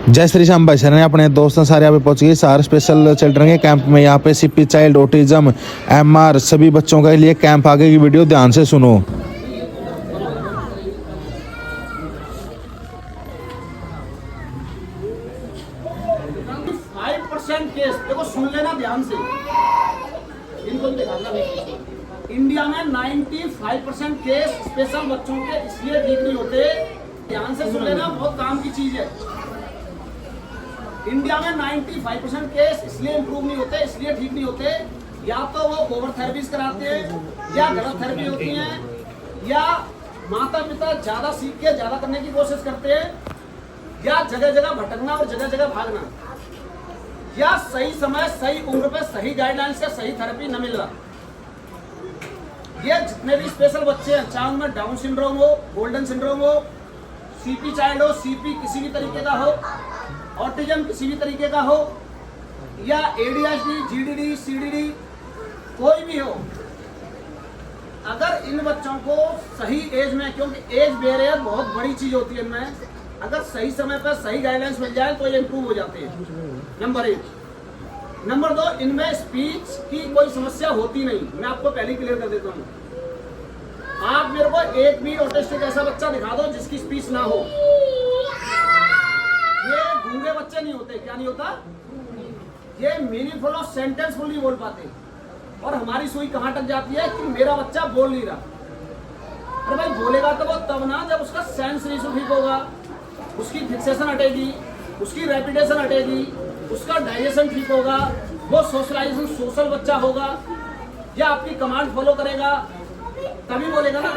जय श्री श्याम भाई सर ने अपने दोस्तों सारे यहाँ पे पहुंच गए सार स्पेशल चिल्ड्रन के कैंप में। यहाँ पे सीपी चाइल्ड ऑटिज्म एमआर सभी बच्चों के लिए कैंप। आगे की वीडियो ध्यान से सुनो। 5% केस देखो, सुन लेना ध्यान से, इनको भी दिखाना नहीं। इंडिया में 95% केस स्पेशल बच्चों के इसलिए ठीक नहीं होते, ध्यान से सुन लेना, बहुत काम की चीज है। इंडिया में 95% केस इसलिए इम्प्रूव नहीं होते, इसलिए ठीक नहीं होते, या तो वो ओवर थेरेपीज कराते हैं, या गलत थेरेपी होती है, या माता पिता ज्यादा सीख के ज्यादा करने की कोशिश करते हैं, या जगह जगह भटकना और जगह जगह भागना, या सही समय सही उम्र पे सही गाइडलाइंस से सही थेरेपी न मिल रहा। ये जितने भी स्पेशल बच्चे हैं, चाहे उनमें डाउन सिंड्रोम हो, गोल्डन सिंड्रोम हो, सीपी चाइल्ड हो, सीपी किसी भी तरीके का हो, ऑटिज्म किसी भी तरीके का हो, या एडीएचडी, जीडीडी, सीडीडी कोई भी हो, अगर इन बच्चों को सही एज में, क्योंकि एज बैरियर बहुत बड़ी चीज होती है इनमें, अगर सही समय पर सही गाइडेंस मिल जाए तो ये इम्प्रूव हो जाते हैं। नंबर 1। नंबर 2, इनमें स्पीच की कोई समस्या होती नहीं। मैं आपको पहले क्लियर कर देता हूँ। आप मेरे को एक भी ऑटिस्टिक ऐसा बच्चा दिखा दो जिसकी स्पीच ना हो। ये गूंगे बच्चे नहीं होते। क्या नहीं होता? ये मीनिंगफुल और सेंटेंसफुल नहीं बोल पाते। और हमारी सुई कहाँ तक जाती है कि मेरा बच्चा बोल नहीं रहा। अरे भाई, बोलेगा तो वो तब ना जब उसका सेंस रेशो ठीक होगा, उसकी फिक्सेशन हटेगी, उसकी रेपिटेशन हटेगी, उसका डाइजेशन ठीक होगा, वो सोशलाइजेशन सोशल बच्चा होगा, या आपकी कमांड फॉलो करेगा, तभी बोलेगा ना।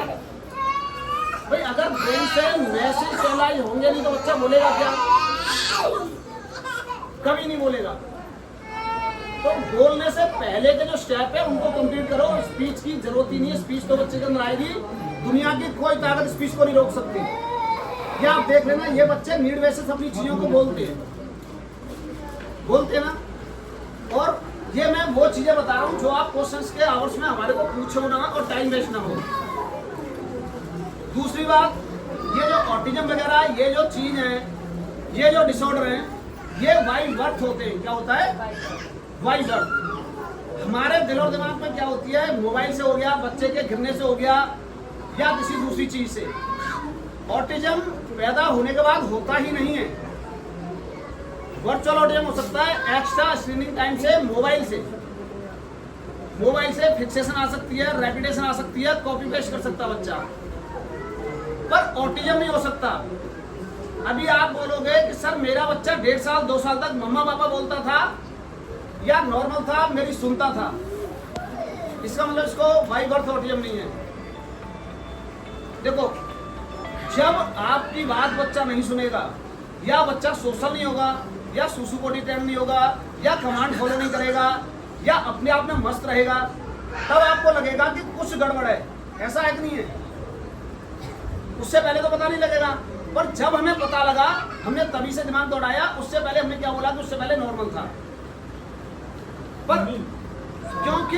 भाई अगर ब्रेन से मैसेज चैनलाइज होंगे नहीं तो बच्चा बोलेगा क्या? कभी नहीं बोलेगा। तो बोलने से पहले के जो स्टेप है उनको कंप्लीट करो। स्पीच की जरूरत ही नहीं है, स्पीच तो बच्चे के अंदर आएगी। दुनिया की कोई ताकत स्पीच को नहीं रोक सकती। ये आप देख लेना, ये बच्चे नीड बेसिस अपनी चीजों को बोलते हैं ना। और ये मैं वो चीजें बता रहा हूँ जो आप क्वेश्चंस के आवर्स में हमारे को पूछो ना और टाइम वेस्ट ना हो। दूसरी बात, ये जो ऑटिज्म वगैरह ये जो चीज है, ये जो डिसऑर्डर है, ये वाइल्ड बर्थ होते हैं। क्या होता है? Wild birth. हमारे दिल और दिमाग में क्या होती है? मोबाइल से हो गया, बच्चे के गिरने से हो गया, या किसी दूसरी चीज से। ऑटिज्म पैदा होने के बाद होता ही नहीं है। वर्चुअल ऑटिज्म हो सकता है एक्स्ट्रा स्क्रीनिंग टाइम से, मोबाइल से फिक्सेशन आ सकती है, रेपिटेशन आ सकती है, कॉपी पेस्ट कर सकता बच्चा, पर ऑटिज्म नहीं हो सकता। अभी आप बोलोगे कि सर मेरा बच्चा 1.5 साल 2 साल तक मम्मा पापा बोलता था या नॉर्मल था, मेरी सुनता था, इसका मतलब इसको बाई बर्थ ऑटिज्म नहीं है। देखो, जब आपकी बात बच्चा नहीं सुनेगा, या बच्चा सोशल नहीं होगा, या सुसु पोटी टाइम नहीं होगा, या कमांड फॉलो नहीं करेगा, या अपने आप में मस्त रहेगा, तब आपको लगेगा कि कुछ गड़बड़ है। ऐसा है कि नहीं है? उससे पहले तो पता नहीं लगेगा, पर जब हमें पता लगा, हमने तभी से दिमाग दौड़ाया। उससे पहले हमने क्या बोला कि उससे पहले नॉर्मल था। पर क्योंकि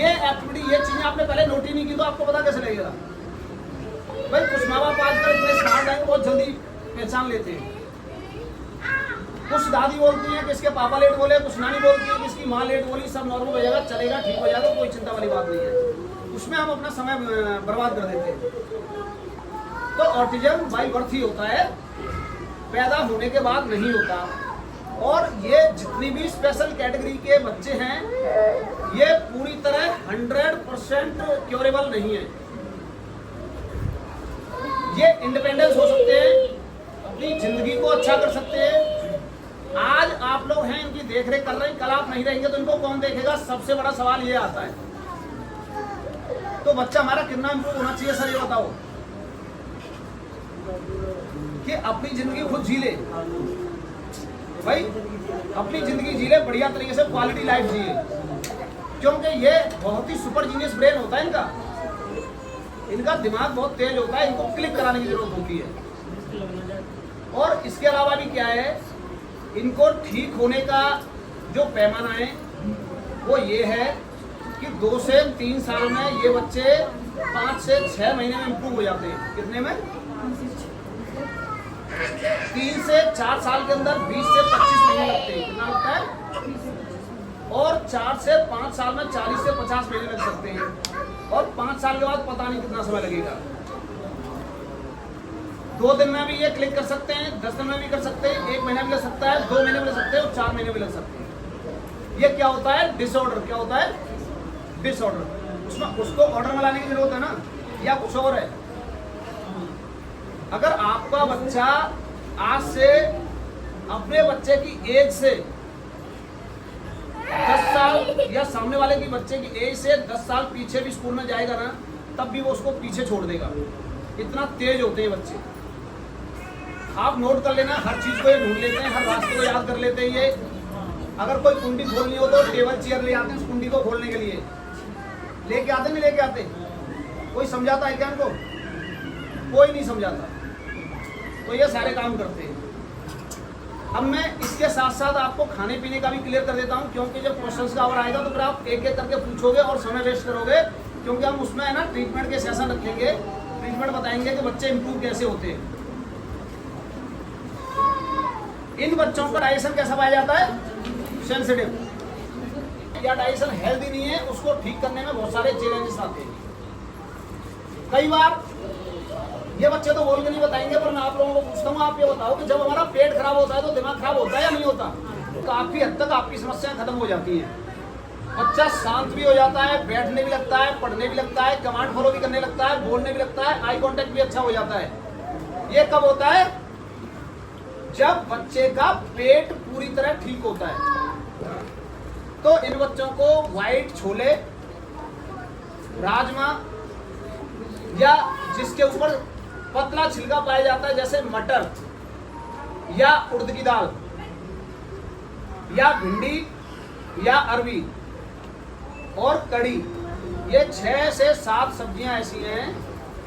ये एक्टिविटी, ये चीजें आपने पहले नोट ही नहीं की, तो आपको पता कैसे लगेगा? भाई कुछ माँ बाप आजकल इतने स्मार्ट हैं, बहुत जल्दी पहचान लेते हैं। कुछ दादी बोलती हैं कि इसके पापा लेट बोले, कुछ नानी बोलती है कि इसकी माँ लेट बोली, सब नॉर्मल हो जाएगा, चलेगा, ठीक हो जाएगा, कोई चिंता वाली बात नहीं है। उसमें हम अपना समय बर्बाद कर देते हैं। तो ऑटिज्म बाई बर्थ ही होता है, पैदा होने के बाद नहीं होता। और ये जितनी भी स्पेशल कैटेगरी के बच्चे हैं, ये पूरी तरह 100% क्योरेबल नहीं है। ये इंडिपेंडेंस हो सकते हैं, अपनी जिंदगी को अच्छा कर सकते हैं। आज आप लोग हैं, इनकी देखरेख कर रहे हैं, कल आप नहीं रहेंगे तो इनको कौन देखेगा? सबसे बड़ा सवाल ये आता है। तो बच्चा हमारा कितना इम्प्रूव होना चाहिए सर, ये बताओ। कि अपनी जिंदगी खुद जी ले भाई, अपनी जिंदगी जी ले, बढ़िया तरीके से क्वालिटी लाइफ जिए, क्योंकि ये बहुत ही सुपर जीनियस ब्रेन होता है इनका दिमाग बहुत तेज होता है, इनको क्लिक कराने की जरूरत होती है। और इसके अलावा भी क्या है, इनको ठीक होने का जो पैमाना है वो ये है कि 2 से 3 साल में ये बच्चे 5 से 6 महीने में इम्प्रूव हो जाते हैं। कितने में? 3 से 4 साल के अंदर 20 से 25 महीने लगते हैं। कितना लगता है? और 4 से 5 साल में 40 से 50 महीने लग सकते हैं। और 5 साल के बाद पता नहीं कितना समय लगेगा। 2 दिन में भी ये क्लिक कर सकते हैं, 10 दिन में भी कर सकते हैं, 1 महीना भी लग सकता है, 2 महीने भी लग सकते हैं और 4 महीने भी लग सकते हैं। ये क्या होता है? डिसऑर्डर। क्या होता है? डिसऑर्डर। उसमें उसको ऑर्डर में लाने की जरूरत है ना, या कुछ और है? अगर आपका बच्चा आज से अपने बच्चे की एज से 10 साल या सामने वाले की बच्चे की एज से 10 साल पीछे भी स्कूल में जाएगा ना, तब भी वो उसको पीछे छोड़ देगा। इतना तेज होते हैं बच्चे। आप नोट कर लेना, हर चीज को ये ढूंढ लेते हैं, हर रास्ते को याद कर लेते हैं। ये अगर कोई कुंडी खोलनी हो तो टेबल चेयर ले आते हैं उस कुंडी को खोलने के लिए। लेके आते नहीं लेके आते? कोई समझाता है क्या इनको? कोई नहीं समझाता। तो ये सारे काम करते हैं। अब मैं इसके साथ साथ आपको खाने पीने का भी क्लियर कर देता हूँ, क्योंकि जब क्वेश्चंस का आवर आएगा तो फिर आप एक एक करके पूछोगे और समय वेस्ट करोगे। क्योंकि हम उसमें है ना ट्रीटमेंट के सेशन रखेंगे, ट्रीटमेंट बताएंगे कि बच्चे इंप्रूव कैसे होते हैं। इन बच्चों का डाइजेशन कैसा पाया जाता है? सेंसिटिव। या डाइजेशन हेल्दी नहीं है, उसको ठीक करने में बहुत सारे चैलेंजेस आते हैं। कई बार ये बच्चे तो बोल के नहीं बताएंगे, पर मैं आप लोगों को पूछता हूँ, आप ये बताओ कि जब हमारा पेट खराब होता है तो दिमाग खराब होता है या नहीं होता? काफी हद तक आपकी समस्याएं खत्म हो जाती हैं। बच्चा शांत भी हो जाता है, बैठने भी लगता है, पढ़ने भी लगता है, कमांड फॉलो भी करने लगता है, बोलने भी लगता है, आई कांटेक्ट भी अच्छा हो जाता है। ये कब होता है? जब बच्चे का पेट पूरी तरह ठीक होता है। तो इन बच्चों को व्हाइट छोले, राजमा या जिसके ऊपर पतला छिलका पाया जाता है जैसे मटर या उड़द की दाल या भिंडी या अरबी और कड़ी, ये 6 से 7 सब्जियां ऐसी हैं,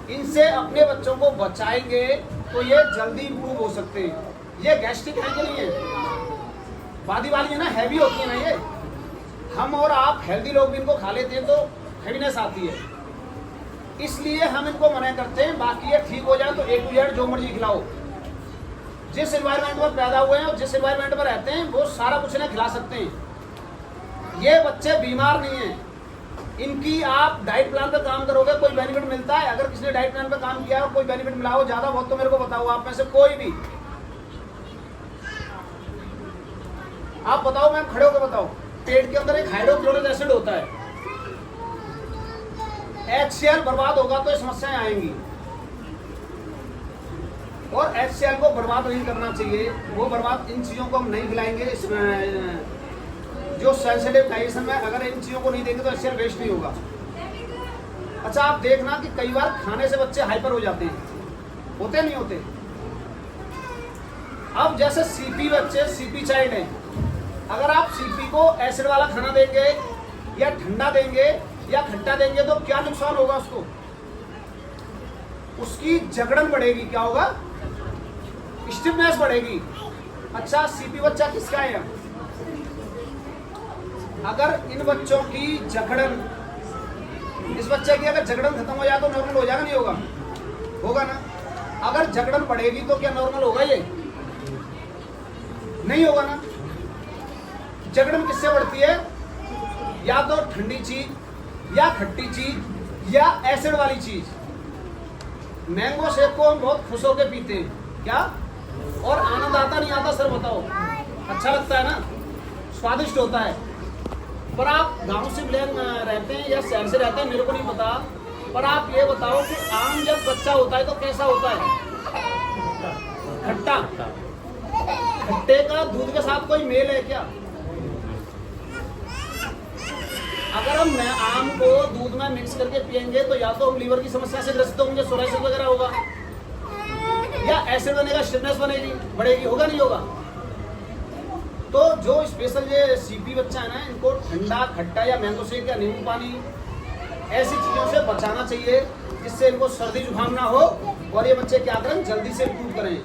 इनसे अपने बच्चों को बचाएंगे तो ये जल्दी इंप्रूव हो सकते हैं। ये गैस्ट्रिक है कि नहीं है? वादी वाली है ना, हैवी होती है ना ये। हम और आप हेल्दी लोग भी इनको खा लेते हैं तो हैवीनेस आती है, इसलिए हम इनको मना करते हैं। बाकी ये ठीक हो जाए तो A to Z जो मर्जी खिलाओ। जिस एनवायरनमेंट में पैदा हुए हैं और जिस एनवायरनमेंट में रहते हैं वो सारा कुछ इन्हें खिला सकते हैं। ये बच्चे बीमार नहीं हैं। इनकी आप डाइट प्लान पर काम करोगे, कोई बेनिफिट मिलता है? अगर किसी ने डाइट प्लान पर काम किया और कोई बेनिफिट मिला हो ज्यादा बहुत, तो मेरे को बताओ। आप में से कोई भी आप बताओ, मैम खड़े होकर बताओ। पेट के अंदर एक हाइड्रोक्लोरिक एसिड होता है, HCl बर्बाद होगा तो ये समस्याएं आएंगी। और HCl को बर्बाद नहीं करना चाहिए, वो बर्बाद, इन चीजों को हम नहीं खिलाएंगे। इसमें जो सेंसिटिव डाइजेशन में अगर इन चीजों को नहीं देंगे तो HCl वेस्ट नहीं होगा। अच्छा, आप देखना कि कई बार खाने से बच्चे हाइपर हो जाते हैं, होते नहीं होते? अब जैसे CP बच्चे, CP चाइल्ड हैं, अगर आप CP को एसिड वाला खाना देंगे या ठंडा देंगे या खट्टा देंगे तो क्या नुकसान होगा उसको? उसकी जकड़न बढ़ेगी। क्या होगा? स्टिफनेस बढ़ेगी। अच्छा, CP बच्चा किसका है? अगर इन बच्चों की जकड़न, इस बच्चे की अगर जकड़न खत्म हो जाए तो नॉर्मल हो जाएगा नहीं होगा? होगा ना। अगर जकड़न बढ़ेगी तो क्या नॉर्मल होगा? ये नहीं होगा ना। जकड़न किससे बढ़ती है? या तो ठंडी चीज या खट्टी चीज या एसिड वाली चीज। मैंगो शेक को हम बहुत खुश होकर पीते हैं, क्या? और आनंद आता नहीं आता? सर बताओ। अच्छा लगता है ना, स्वादिष्ट होता है। पर आप गांव से बिलोंग रहते हैं या शहर से रहते हैं, मेरे को नहीं पता, पर आप ये बताओ कि आम जब बच्चा होता है तो कैसा होता है? खट्टा। खट्टे का दूध के साथ कोई मेल है क्या? अगर हम आम को दूध में मिक्स करके पिएंगे तो या तो हम लीवर की समस्या से ग्रसित होंगे, सोराइसिस वगैरह होगा, या एसिड बनेगा, स्टिफनेस बनेगी, बढ़ेगी, होगा नहीं होगा? तो जो स्पेशल ये CP बच्चा है ना, इनको ठंडा, खट्टा या मैंगो शेक या नींबू पानी ऐसी चीजों से बचाना चाहिए जिससे इनको सर्दी जुकाम ना हो और ये बच्चे क्या करें, जल्दी से इंप्रूव करें।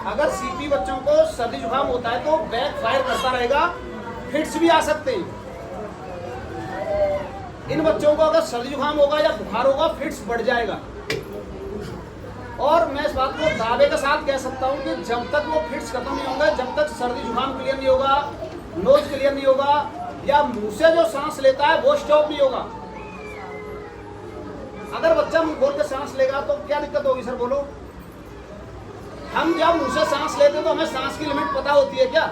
अगर CP बच्चों को सर्दी जुकाम होता है तो बैक फायर करता रहेगा, फिट्स भी आ सकते हैं। इन बच्चों को अगर सर्दी जुकाम होगा या बुखार होगा, फिट्स बढ़ जाएगा और मैं इस बात को दावे के साथ कह सकता हूँ कि जब तक वो फिट्स खत्म नहीं होंगे, जब तक सर्दी जुकाम क्लियर नहीं होगा, नोज क्लियर नहीं होगा, या मुंह से जो सांस लेता है वो स्टॉप नहीं होगा। अगर बच्चा मुंह खोल के सांस लेगा तो क्या दिक्कत होगी सर, बोलो? हम जब मुंह से सांस लेते तो हमें सांस की लिमिट पता होती है क्या?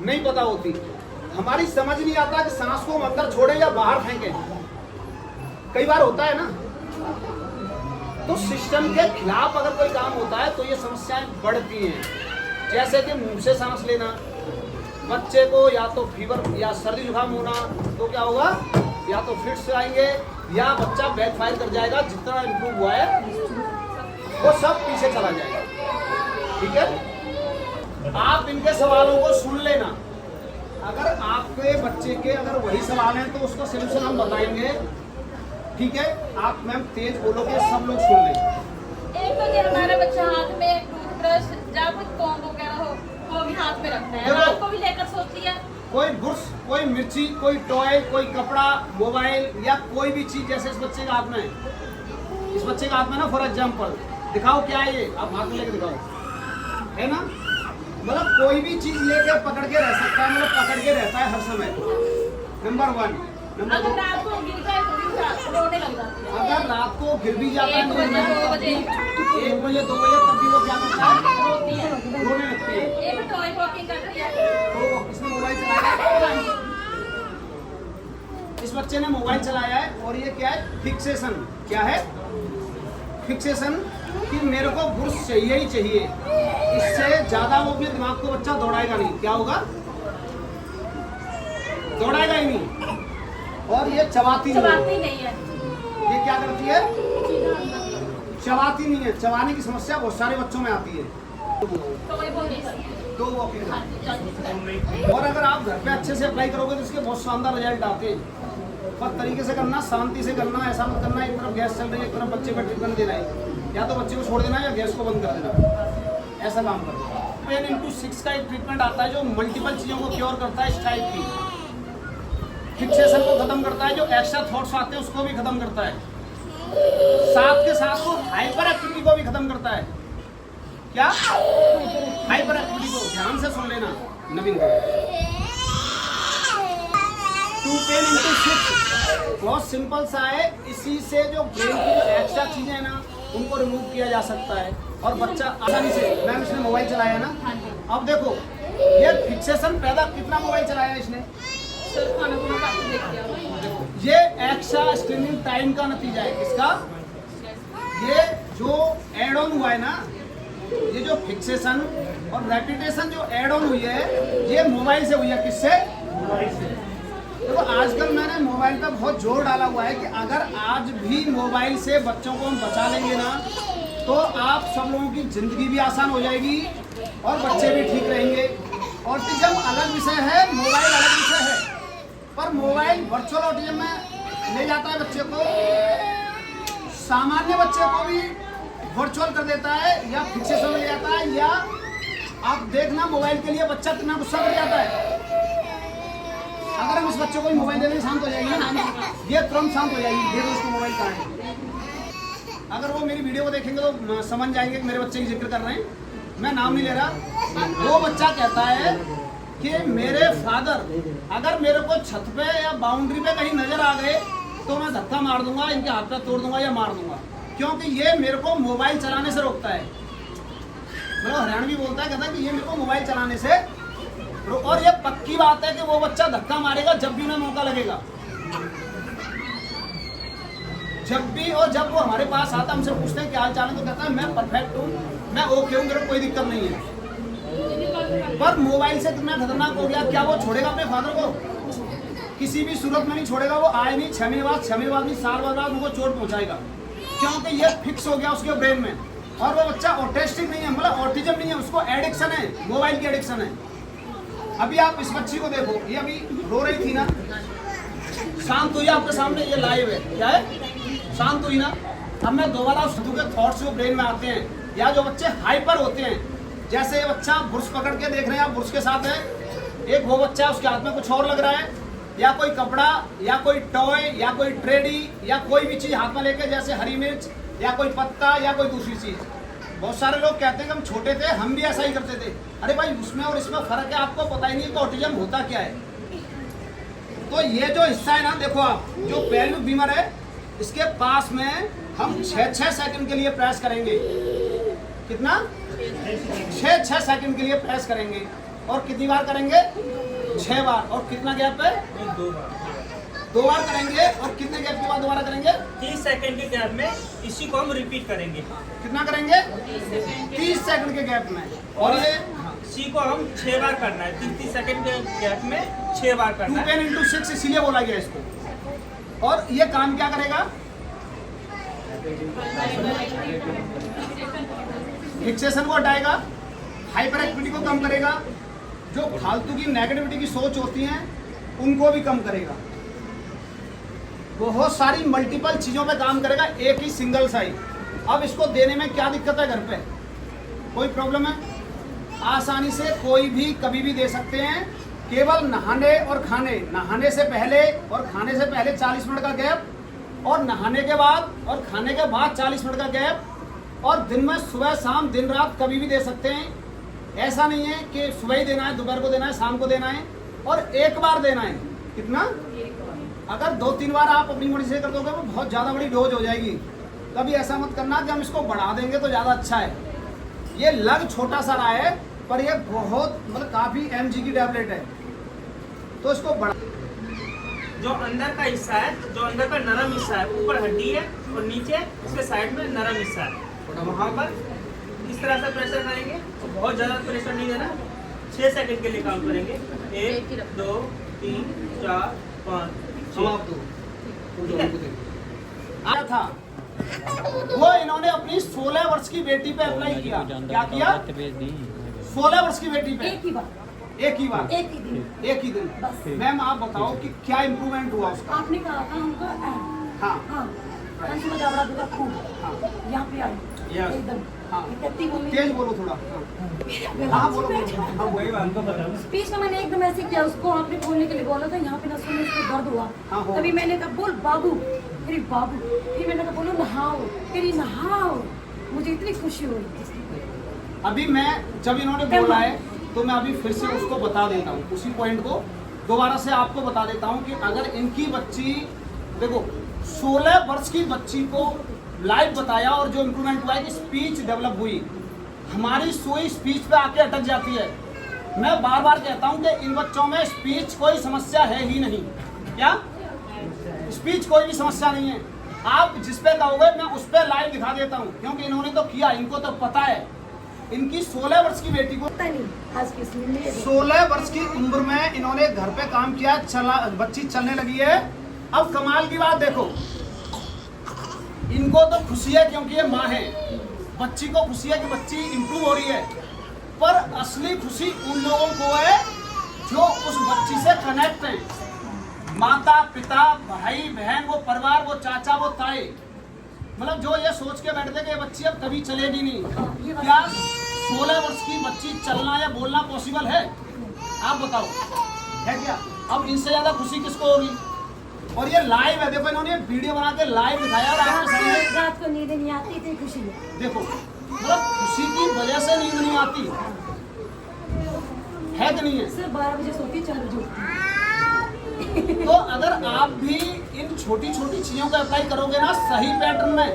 नहीं पता होती। हमारी समझ नहीं आता कि सांस को हम अंदर छोड़े या बाहर फेंकें। कई बार होता है ना। तो सिस्टम के खिलाफ अगर कोई काम होता है तो ये समस्याएं बढ़ती हैं। जैसे कि मुंह से सांस लेना, बच्चे को या तो फीवर या सर्दी जुकाम होना, तो क्या होगा? या तो फिट्स आएंगे या बच्चा बैकफायर कर जाएगा। जितना इम्प्रूव हुआ है वो सब पीछे चला जाएगा। ठीक है, आप इनके सवालों को सुन लेना। अगर आपके बच्चे के अगर वही सवाल हैं तो उसका सलूशन हम बताएंगे। ठीक है, आप मैम तेज बोलोगे, सब लोग सुन लें। एक तो ये हमारा बच्चा हाथ में टूथब्रश या कुछ कॉम्ब वगैरह हो वो भी हाथ में रखता है, रात को भी लेकर सोती है। कोई बुर्श, कोई मिर्ची, कोई टॉय, कोई कपड़ा, मोबाइल या कोई भी चीज, जैसे इस बच्चे का हाथ में, इस बच्चे का हाथ में ना, फॉर एग्जाम्पल दिखाओ क्या है ये, आप हाथ में लेके दिखाओ, है ना? मतलब कोई भी चीज लेके पकड़ के रह सकता है, मतलब पकड़ के रहता है हर समय। नंबर 1। नंबर 2, अगर रात को गिर जाए तो भी रोने लग जाती है। अगर रात को गिर भी जाता है 1 बजे 2 बजे 1 बजे 2 बजे तब भी वो क्या करता है? रोती है, रोने लगती है। एक टॉय वॉकिंग कर रही है। तो इसने मोबाइल चलाया, इस बच्चे ने मोबाइल चलाया है और ये क्या है? फिक्सेशन। क्या है? फिक्सेशन कि मेरे को बुर्श चाहिए ही चाहिए। इससे ज्यादा वो अपने दिमाग को बच्चा दौड़ाएगा नहीं। क्या होगा? दौड़ाएगा ही नहीं। और ये चबाती नहीं है। ये क्या करती है? चबाती नहीं है। चबाने की समस्या बहुत सारे बच्चों में आती है। टॉय वॉकिंग करती है। तो वॉकिंग। और अगर आप घर पे अच्छे से अप्लाई करोगे तो इसके बहुत शानदार रिजल्ट आते हैं। पर तरीके से करना, शांति से करना, ऐसा मत करना एक तरफ गैस चल रही है, एक तरफ बच्चे का ट्रीटमेंट देना है, या तो बच्चे को छोड़ देना या गैस को बंद कर देना। ऐसा काम करना। पेन इंटू 6 का एक ट्रीटमेंट आता है जो मल्टीपल चीज़ों को क्योर करता है। स्ट्राइक की फिक्सेशन को खत्म करता है, जो एक्स्ट्रा थॉट्स आते हैं उसको भी खत्म करता है, साथ के साथ वो हाइपर एक्टिविटी को भी खत्म करता है। क्या? हाइपर एक्टिविटी को। ध्यान से सुन लेना नवीन को। 2 पेन इंटू 6 बहुत सिंपल सा है। इसी से जो ब्रेन की जो एक्स्ट्रा चीजें हैं ना उनको रिमूव किया जा सकता है और बच्चा आसानी से। मैम इसने मोबाइल चलाया ना, अब देखो ये फिक्सेशन पैदा, कितना मोबाइल चलाया इसने? सर खाना खुना काफी देख लिया। ये एक्स्ट्रा स्क्रीनिंग टाइम का नतीजा है। किसका? ये जो एड ऑन हुआ है ना, ये जो फिक्सेशन और रेपिटेशन जो एड ऑन हुई है ये मोबाइल से हुई है। किससे? मोबाइल से। देखो आजकल मैंने मोबाइल पर बहुत जोर डाला हुआ है कि अगर आज भी मोबाइल से बच्चों को हम बचा लेंगे ना तो आप सब लोगों की जिंदगी भी आसान हो जाएगी और बच्चे भी ठीक रहेंगे। ऑटिज्म अलग विषय है, मोबाइल अलग विषय है। पर मोबाइल वर्चुअल ऑटिज्म में ले जाता है बच्चे को, सामान्य बच्चे को भी वर्चुअल कर देता है या फिक्सेशन में ले जाता है। या आप देखना मोबाइल के लिए बच्चा कितना गुस्सा कर जाता है। अगर हम इस बच्चे को भी मोबाइल दे दें शांत हो जाएगी ना, ये तुरंत शांत हो जाएगी। दे दो उसको मोबाइल, कहाँ है? अगर वो मेरी वीडियो को देखेंगे तो समझ जाएंगे कि मेरे बच्चे की जिक्र कर रहे हैं। मैं नाम नहीं ले रहा। वो बच्चा कहता है कि मेरे फादर अगर मेरे को छत पे या बाउंड्री पे कहीं नजर आ गए तो मैं धक्का मार दूंगा, इनके हाथ पे तोड़ दूंगा या मार दूंगा, क्योंकि ये मेरे को मोबाइल चलाने से रोकता है। मतलब हरियाणवी बोलता है, कहता है कि ये मेरे को मोबाइल चलाने से। और ये पक्की बात है कि वो बच्चा धक्का मारेगा जब भी उन्हें मौका लगेगा, जब भी। और जब वो हमारे पास आता, हमसे पूछते हैं क्या हाल चाल है, तो कहता है मैं परफेक्ट हूँ, मैं ओके हूँ, मेरे को कोई दिक्कत नहीं है। पर मोबाइल से कितना खतरनाक हो गया। क्या वो छोड़ेगा अपने फादर को? किसी भी सूरत में नहीं छोड़ेगा। वो आए नहीं 6 महीने बाद, 6 महीने बाद नहीं, साल बाद उनको चोट पहुंचाएगा, क्योंकि ये फिक्स हो गया उसके ब्रेन में। और वो बच्चा ऑटिस्टिक नहीं है, मतलब ऑटिज्म नहीं है, उसको एडिक्शन है, मोबाइल की एडिक्शन है। अभी आप इस बच्ची को देखो, ये अभी रो रही थी ना, शांत हुई आपके सामने, ये लाइव है। क्या है? शांत हुई ना। अब मैं दोबारा उस के थॉट्स जो ब्रेन में आते हैं, या जो बच्चे हाइपर होते हैं, जैसे ये बच्चा बुर्श पकड़ के देख रहे हैं आप, बुर्श के साथ है, एक वो बच्चा उसके हाथ में कुछ और लग रहा है, या कोई कपड़ा या कोई टॉय या कोई ट्रेडी या कोई भी चीज हाथ में लेके, जैसे हरी मिर्च या कोई पत्ता या कोई दूसरी चीज। बहुत सारे लोग कहते हैं कि हम छोटे थे हम भी ऐसा ही करते थे। अरे भाई उसमें और इसमें फर्क है, आपको पता ही नहीं कि ऑटिज्म होता क्या है। तो ये जो हिस्सा है ना, देखो आप जो पेल्विक फीमर है इसके पास में हम 6 सेकंड के लिए प्रेस करेंगे। कितना? 6 सेकंड के लिए प्रेस करेंगे। और कितनी बार करेंगे? 6 बार। और कितना गैप है? 2 बार करेंगे। और कितने गैप के बाद दोबारा करेंगे? 30 सेकंड के गैप में इसी को हम रिपीट करेंगे। कितना करेंगे? 30 सेकंड के गैप में। और ये इसी को हम 6 बार करना है। 30 सेकंड के गैप में 6 बार करना 2 है। 10 × 6 इसीलिए बोला गया इसको। और ये काम क्या करेगा? फिक्सेशन को हटाएगा, हाइपर एक्टिविटी को कम करेगा, जो फालतू की नेगेटिविटी की सोच होती है उनको भी कम करेगा। बहुत सारी मल्टीपल चीजों पे काम करेगा एक ही सिंगल साइज। अब इसको देने में क्या दिक्कत है? घर पे कोई प्रॉब्लम है? आसानी से कोई भी कभी भी दे सकते हैं। केवल नहाने और खाने, नहाने से पहले और खाने से पहले 40 मिनट का गैप, और नहाने के बाद और खाने के बाद 40 मिनट का गैप, और दिन में सुबह शाम दिन रात कभी भी दे सकते हैं। ऐसा नहीं है कि सुबह ही देना है, दोपहर को देना है, शाम को देना है, और एक बार देना है। कितना? अगर 2-3 बार आप अपनी मर्जी से कर दोगे वो बहुत ज़्यादा बड़ी डोज हो जाएगी। कभी ऐसा मत करना कि हम इसको बढ़ा देंगे तो ज़्यादा अच्छा है। ये लग छोटा सा रहा है पर ये बहुत मतलब काफ़ी mg की टैबलेट है, तो इसको बढ़ा। जो अंदर का हिस्सा है, जो अंदर का नरम हिस्सा है, ऊपर हड्डी है और नीचे इसके साइड में नरम हिस्सा है, वहाँ पर इस तरह से प्रेशर करेंगे। तो बहुत ज़्यादा प्रेशर नहीं देना। 6 सेकंड के लिए काम करेंगे। 1 2 3 4 5 6। आया था वो इन्होंने अपनी 16 वर्ष की बेटी पे अप्लाई किया। क्या किया? 16 वर्ष की बेटी पे एक ही बार, एक ही बार, एक ही दिन। एक ही दिन। बस। मैम आप बताओ कि क्या इम्प्रूवमेंट हुआ उसका? आपने कहा था हमको हाँ हाँ कंस में जावड़ा दूंगा खूब हाँ यहाँ पे आई Yes. एकदम हाँ। इकट्ठी बोली तेज बोलो थोड़ा। हाँ बोलो बोलो। हाँ वही बात। स्पीच में मैंने एकदम ऐसे किया, उसको आपने बोलने के लिए बोला था, यहाँ पे नसों में उसको दर्द हुआ। हाँ, हो। तभी मैंने कहा बोल बाबू, फिर बाबू, फिर मैंने कहा बोलो नहाओ, फिर नहाओ। मुझे इतनी खुशी हुई। अभी मैं जब इन्होंने बोला है तो मैं अभी फिर से उसको बता देता हूँ, उसी पॉइंट को दोबारा से आपको बता देता हूँ कि अगर इनकी बच्ची, देखो 16 वर्ष की बच्ची को लाइव बताया और जो इम्प्रूवमेंट हुआ है कि स्पीच डेवलप हुई। हमारी सुई स्पीच पे आके अटक जाती है। मैं बार बार कहता हूँ कि इन बच्चों में स्पीच कोई समस्या है ही नहीं। क्या स्पीच कोई भी समस्या नहीं है? आप जिस पे कहोगे मैं उस पे लाइव दिखा देता हूँ, क्योंकि इन्होंने तो किया, इनको तो पता है। इनकी 16 वर्ष की बेटी को पता नहीं आज किस लिए 16 वर्ष की उम्र में इन्होंने घर पे काम किया, चला, बच्ची चलने लगी है। अब कमाल की बात देखो, इनको तो खुशी है क्योंकि ये माँ है, बच्ची को खुशी है कि बच्ची इंप्रूव हो रही है, पर असली खुशी उन लोगों को है जो उस बच्ची से कनेक्ट हैं। माता पिता भाई बहन, वो परिवार, वो चाचा, वो ताई, मतलब जो ये सोच के बैठते कि ये बच्ची अब कभी चलेगी नहीं। क्या 16 वर्ष की बच्ची चलना या बोलना पॉसिबल है? आप बताओ, है क्या? अब इनसे ज्यादा खुशी किसको होगी? और ये लाइव है, देखो इन्होंने वीडियो बना के लाइव दिखाया और आपके सामने। रात को नींद नहीं आती थी, खुशी है। देखो मतलब खुशी की वजह से नींद नहीं आती है कि नहीं है? सिर्फ 12 बजे सोती, 4 बजे उठती। तो अगर आप भी इन छोटी छोटी चीजों का अप्लाई करोगे ना सही पैटर्न में,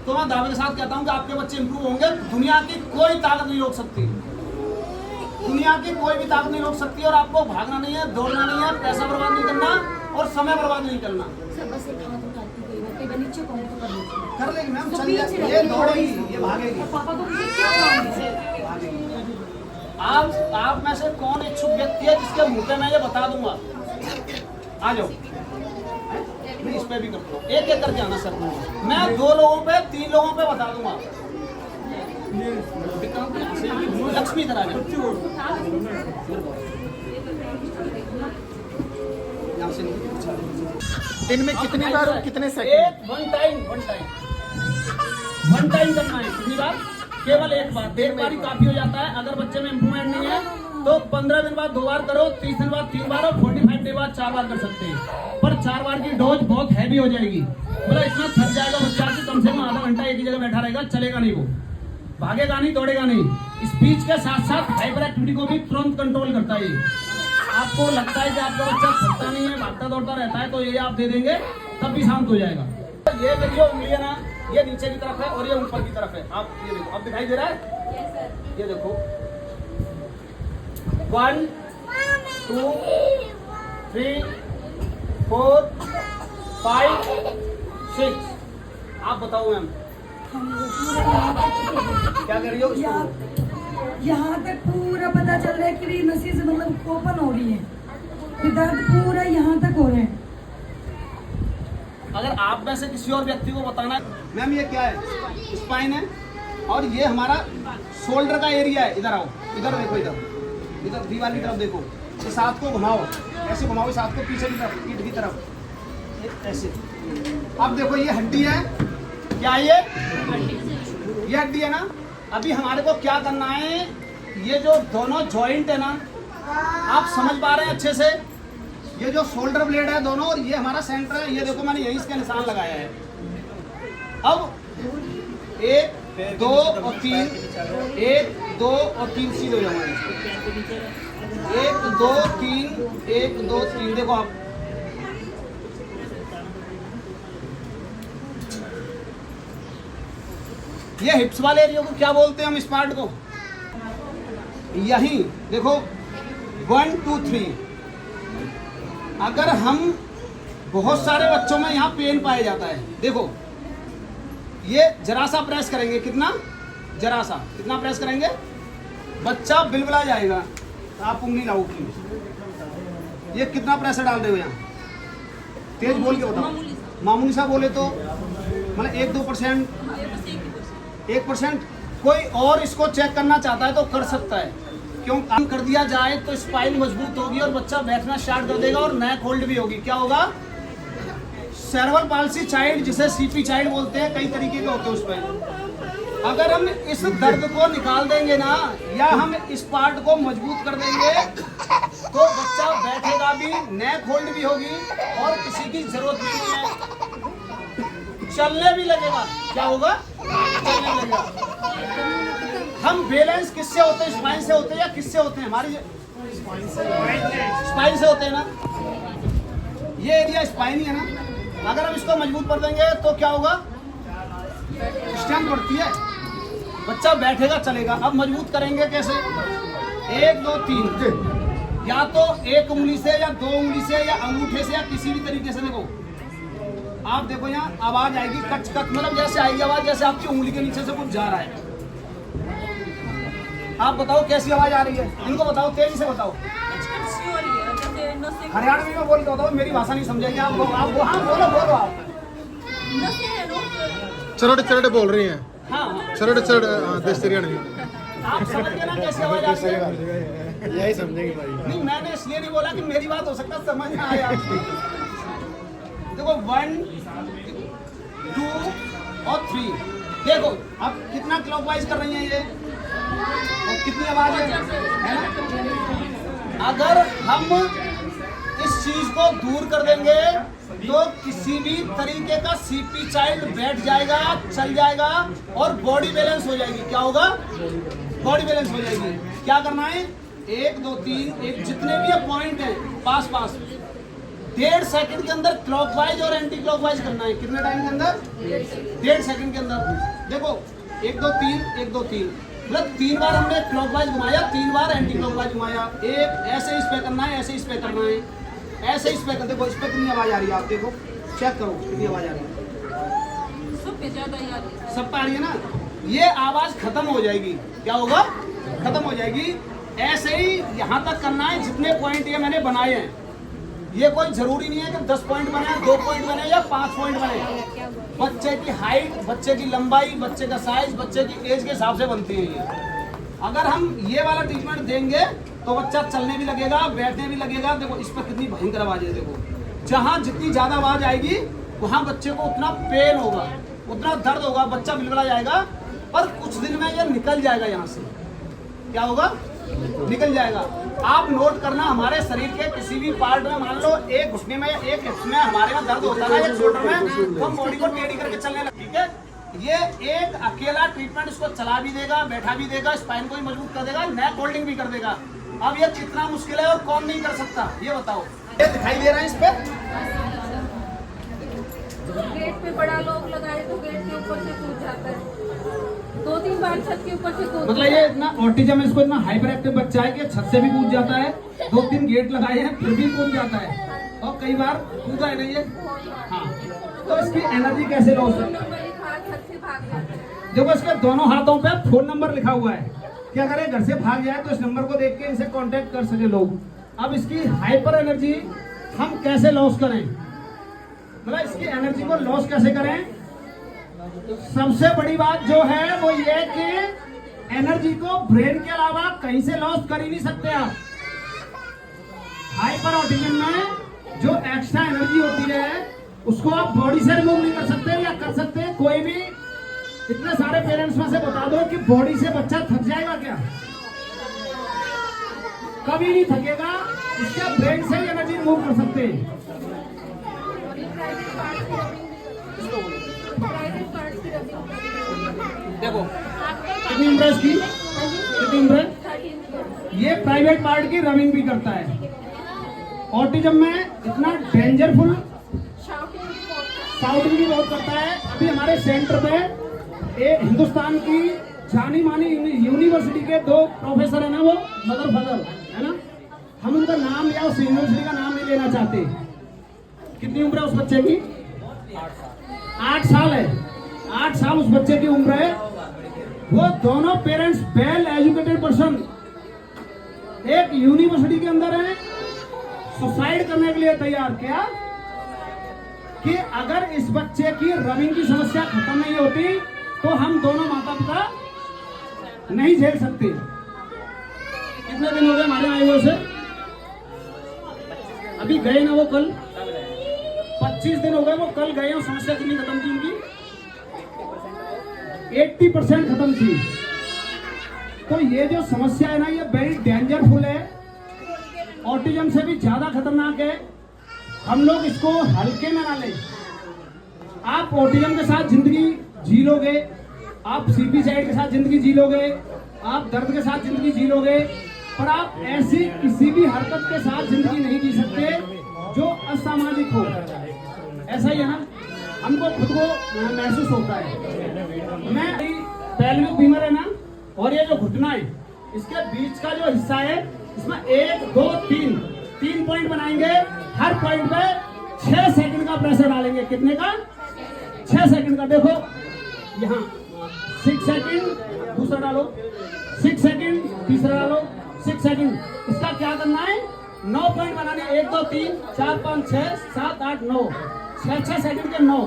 तो मैं दावे के साथ कहता हूँ कि आपके बच्चे इंप्रूव होंगे। दुनिया की कोई ताकत नहीं रोक सकती, दुनिया की कोई भी ताकत नहीं रोक सकती। और आपको भागना नहीं है, दौड़ना नहीं है, पैसा बर्बाद नहीं करना और समय बर्बाद नहीं करना। सर बस एक हाथ उठाती गई, मैं कई बार नीचे कौन तो कर लेती हूँ। कर लेगी मैम, तो चल बीच जाएगी, में ये दौड़ेगी, ये भागेगी। और पापा को मुझे क्या काम है? आप में से कौन इच्छुक व्यक्ति है जिसके मुंह पे मैं ये बता दूंगा? आ जाओ, मैं इस पे भी करता हूँ, एक एक करके आना सर। मैं 2 लोगों पे 3 लोगों पे बता दूंगा। लक्ष्मी इधर आ जाओ। दिन में कितनी बार और कितने सेकंड? वन टाइम करना है। कितनी बार? केवल एक बार ही काफी हो जाता है। अगर बच्चे में इम्प्रूवमेंट नहीं है तो 15 दिन बाद 2 बार करो, 30 दिन बाद 3 बार और 45 डे बाद 4 बार कर सकते हैं। पर 4 बार की डोज बहुत हैवी हो जाएगी, मतलब इतना थक जाएगा बच्चा कि कम से कम आधा घंटा एक ही जगह बैठा रहेगा, चलेगा नहीं, वो भागेगा नहीं, दौड़ेगा नहीं। स्पीच के साथ साथ हाइपर एक्टिविटी को भी तुरंत कंट्रोल करता है। आपको लगता है कि आपका बच्चा थकता नहीं है, भागता दौड़ता रहता है, तो ये आप दे देंगे तब भी शांत हो जाएगा। ये मेरी जो उंगली है ना, ये नीचे की तरफ है और ये ऊपर की तरफ है। आप ये देखो, अब दिखाई दे रहा है? ये देखो 1 2 3 4 5 6। आप बताओ मैम क्या कर रही हो? यहाँ तक पूरा पता चल रहा है कि नसें मतलब ओपन हो रही है, दर्द पूरा यहाँ तक हो रहा है। अगर आप में से किसी और व्यक्ति को बताना है, मैम ये क्या है? स्पाइन है और ये हमारा शोल्डर का एरिया है। इधर आओ, इधर देखो, इधर दीवार की तरफ देखो, इस हाथ को घुमाओ, ऐसे घुमाओ इस हाथ को पीछे की तरफ, पीठ की तरफ, ऐसे। अब देखो ये हड्डी है, क्या ये हड्डी है ना। अभी हमारे को क्या करना है, ये जो दोनों जॉइंट है ना, आप समझ पा रहे हैं अच्छे से? ये जो शोल्डर ब्लेड है दोनों, और ये हमारा सेंटर है, ये देखो मैंने यही इसका निशान लगाया है। अब 1 2 और 3, 1 2 और 3 सीधे हो जाएंगे। 1 2 3, 1 2 3, देखो आप। ये हिप्स वाले एरिया को क्या बोलते हैं हम, इस पार्ट को? यही देखो 1 2 3। अगर हम बहुत सारे बच्चों में यहाँ पेन पाया जाता है, देखो ये जरा सा प्रेस करेंगे, कितना जरा सा, कितना प्रेस करेंगे, बच्चा बिलबिला जाएगा। आप उंगली लाओ, ये कितना प्रेशर डाल रहे हो यहाँ? तेज बोल के बताओ। मामूली सा बोले तो मतलब 1-2%, 1%। कोई और इसको चेक करना चाहता है तो कर सकता है, क्यों? काम कर दिया जाए तो स्पाइन मजबूत होगी और बच्चा बैठना स्टार्ट कर देगा और नेक होल्ड भी होगी। क्या होगा? सेरेब्रल पाल्सी चाइल्ड, जिसे सीपी चाइल्ड बोलते हैं, कई तरीके के होते हैं उसमें। अगर हम इस दर्द को निकाल देंगे ना, या हम इस पार्ट को मजबूत कर देंगे, तो बच्चा बैठेगा भी, नेक होल्ड भी होगी और किसी की जरूरत भी नहीं है, चलने भी लगेगा। क्या होगा? चलने लगेगा। हम बैलेंस किससे होते हैं? स्पाइन से होते हैं या किससे होते हैं? हमारी स्पाइन से होते हैं ना। ये एरिया स्पाइन ही है ना। अगर हम इसको मजबूत कर देंगे तो क्या होगा? स्ट्रेंथ बढ़ती है, बच्चा बैठेगा, चलेगा। अब मजबूत करेंगे कैसे? 1 2 3, या तो एक उंगली से या 2 उंगली से या अंगूठे से या किसी भी तरीके से। देखो आप देखो यहाँ आवाज आएगी, कच कच, मतलब जैसे आएगी आवाज जैसे आपकी उंगली के नीचे से कुछ जा रहा है। आप बताओ कैसी आवाज आ रही है? इनको बताओ, तेजी से बताओ। हरियाणवी में बोल के बताओ, मेरी भाषा नहीं समझेंगे आप लोग। आप हाँ बोलो आप। चरड़े बोल रही हैं। हाँ चरड़े देसी हरियाणवी। आप समझ गए ना कैसी आवाज आ रही है? यही समझेंगे भाई। नहीं, मैंने इसलिए नहीं बोला कि मेरी बात हो सकता है समझ में आए आपको। देखो 1 2 और 3, देखो अब कितना क्लॉकवाइज कर रही हैं ये, और कितनी आवाज है ना। अगर हम इस चीज को दूर कर देंगे तो किसी भी तरीके का सीपी चाइल्ड बैठ जाएगा, चल जाएगा और बॉडी बैलेंस हो जाएगी। क्या होगा? बॉडी बैलेंस हो जाएगी। क्या करना है? 1 2 3, एक जितने भी पॉइंट है पास 1.5 सेकंड के अंदर क्लॉकवाइज और एंटी क्लॉकवाइज करना है। कितने टाइम के अंदर? 1.5 सेकंड के अंदर। देखो 1 2 3, 1 2 3, मतलब 3 बार हमने क्लॉकवाइज घुमाया, 3 बार एंटी क्लॉकवाइज घुमाया। एक ऐसे इस पे करना है, ऐसे इस पे करना है, ऐसे इस पे कर। देखो इस पे कितनी आवाज आ रही है, आप देखो, चेक करो कितनी आवाज आ रही है। सब पे आ रही है ना। ये आवाज खत्म हो जाएगी। क्या होगा? खत्म हो जाएगी। ऐसे ही यहाँ तक करना है, जितने पॉइंट ये मैंने बनाए हैं। ये कोई जरूरी नहीं है कि 10 पॉइंट बने, 2 पॉइंट बने या 5 पॉइंट बने। बच्चे की हाइट, बच्चे की लंबाई, बच्चे का साइज, बच्चे की एज के हिसाब से बनती है ये। अगर हम ये वाला ट्रीटमेंट देंगे तो बच्चा चलने भी लगेगा, बैठने भी लगेगा। देखो इस पर कितनी भयंकर आवाज है। देखो जहाँ जितनी ज्यादा आवाज आएगी वहाँ बच्चे को उतना पेन होगा, उतना दर्द होगा, बच्चा बिलबिला जाएगा। पर कुछ दिन में ये निकल जाएगा यहाँ से। क्या होगा? निकल जाएगा। आप नोट करना, हमारे शरीर के किसी भी पार्ट में, मान लो एक घुटने में, एक हिप्स में हमारे में दर्द होता है, एक शोल्डर में, तो हम बॉडी को टेढ़ी करके चलने लगते, ठीक है। ये एक अकेला ट्रीटमेंट इसको चला भी देगा, बैठा भी देगा, स्पाइन को भी मजबूत कर देगा, नेक होल्डिंग भी कर देगा। अब ये कितना मुश्किल है और कौन नहीं कर सकता, ये बताओ। ये दिखाई दे रहा है इस पे, गेट पे बड़ा लोग लगाए तो गेट के ऊपर से कूद जाता है, 2-3 बार छत के ऊपर से कूद। मतलब ये इतना ऑटिज्म है, इसको इतना हाइपर एक्टिव बच्चा है कि छत से भी कूद जाता है, 2-3 गेट लगाए हैं फिर भी कूद जाता है, और कई बार कूदा है नहीं है। हाँ, तो इसकी एनर्जी कैसे लॉस है? छत से भाग जाता है। देखो इसके दोनों हाथों पे फोन नंबर लिखा हुआ है कि अगर ये घर से भाग जाए तो इस नंबर को देख के इनसे कांटेक्ट कर सके लोग। अब इसकी हाइपर एनर्जी हम कैसे लॉस करें, मतलब इसकी एनर्जी को लॉस कैसे करें? सबसे बड़ी बात जो है वो ये कि एनर्जी को ब्रेन के अलावा कहीं से लॉस कर ही नहीं सकते आप। हाइपर ऑटिज्म में जो एक्स्ट्रा एनर्जी होती है उसको आप बॉडी से रिमूव नहीं कर सकते, या कर सकते हैं कोई भी। इतने सारे पेरेंट्स में से बता दो कि बॉडी से बच्चा थक जाएगा क्या? कभी नहीं थकेगा, इसके ब्रेन से ही एनर्जी रिमूव कर सकते हैं। देखो कितनी उम्र है इसकी, कितनी उम्र है? ये प्राइवेट पार्ट की रबिंग भी करता है। ऑटिज्म में इतना डेंजरफुल शाउटिंग भी बहुत करता है। अभी हमारे सेंटर पे एक हिंदुस्तान की जानी मानी यूनिवर्सिटी के 2 प्रोफेसर है ना, वो मदर फादर है ना, हम उनका नाम या उस यूनिवर्सिटी का नाम नहीं लेना चाहते। कितनी उम्र है उस बच्चे की? 8 साल है। 8 साल उस बच्चे की उम्र है। वो दोनों पेरेंट्स वेल एजुकेटेड पर्सन एक यूनिवर्सिटी के अंदर है, सुसाइड करने के लिए तैयार। क्या कि अगर इस बच्चे की रबिंग की समस्या खत्म नहीं होती तो हम दोनों माता पिता नहीं झेल सकते। कितने दिन हो गए हमारे आए हुए से? अभी गए ना वो कल, 25 दिन हो गए वो कल गए, और समस्या कितनी खत्म थी उनकी? 80% खत्म थी। तो ये जो समस्या है ना, ये वेरी डेंजरफुल है, ऑटिज्म से भी ज्यादा खतरनाक है। हम लोग इसको हल्के में ना लें। आप ऑटिज्म के साथ जिंदगी जी लोगे, आप सीपी साइड के साथ जिंदगी जी लोगे, आप दर्द के साथ जिंदगी जी लोगे, पर आप ऐसी किसी भी हरकत के साथ जिंदगी नहीं जी सकते जो असामाजिक हो। ऐसा ही है ना, हमको खुद को महसूस होता है। मैं पेल्विक फीमर है ना, और ये जो घुटना है, इसके बीच का जो हिस्सा है, इसमें 1, 2, 3 पॉइंट बनाएंगे। हर पॉइंट पे 6 सेकंड का प्रेशर डालेंगे। कितने का? 6 सेकंड का। देखो यहाँ 6 सेकंड, दूसरा डालो, 6 सेकंड, तीसरा डालो, 6 सेकंड। इसका क्या करना है? 9 पॉइंट बनाने। 1, 2, 3, 4, 5, 6, 7, 8, 9, 6 सेकंड के 9।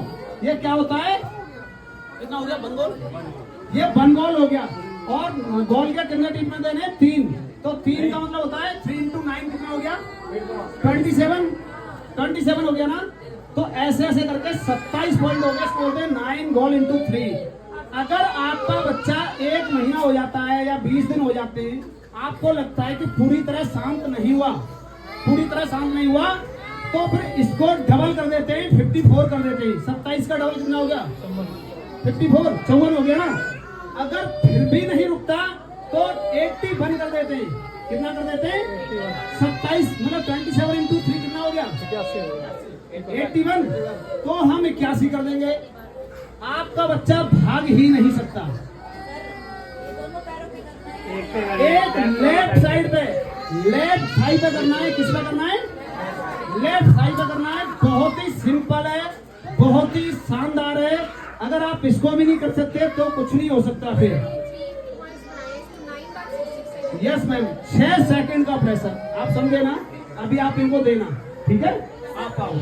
ये क्या होता है? कितना हो गया? 1 गोल। ये 1 गोल हो गया। और गोल के कितने टीम में देने? 3। तो 3 का मतलब होता है 3 into 9 कितना हो गया? 27 हो गया ना। तो ऐसे ऐसे करके 27 पॉइंट हो गए। इसको बोलते हैं 9 गोल into 3। अगर आपका बच्चा 1 महीना हो जाता है या 20 दिन हो जाते हैं, आपको लगता है कि पूरी तरह शांत नहीं हुआ, तो फिर इसको डबल कर देते हैं, 54 कर देते हैं। 27 का डबल कितना हो गया? 54, 54 हो गया ना। अगर फिर भी नहीं रुकता तो 81 कर देते हैं। कितना कर देते हैं? 27, मतलब 27 into 3 कितना हो गया? 81। तो हम 81 कर देंगे। आपका बच्चा भाग ही नहीं सकता। एक लेफ्ट साइड पे करना है। किसका करना है? लेफ्ट साइड पे करना है। बहुत ही सिंपल है, बहुत ही शानदार है। अगर आप इसको भी नहीं कर सकते तो कुछ नहीं हो सकता। फिर यस मैम, 6 सेकंड का प्रेशर, आप समझे ना? अभी आप इनको देना, ठीक है? आप आओ।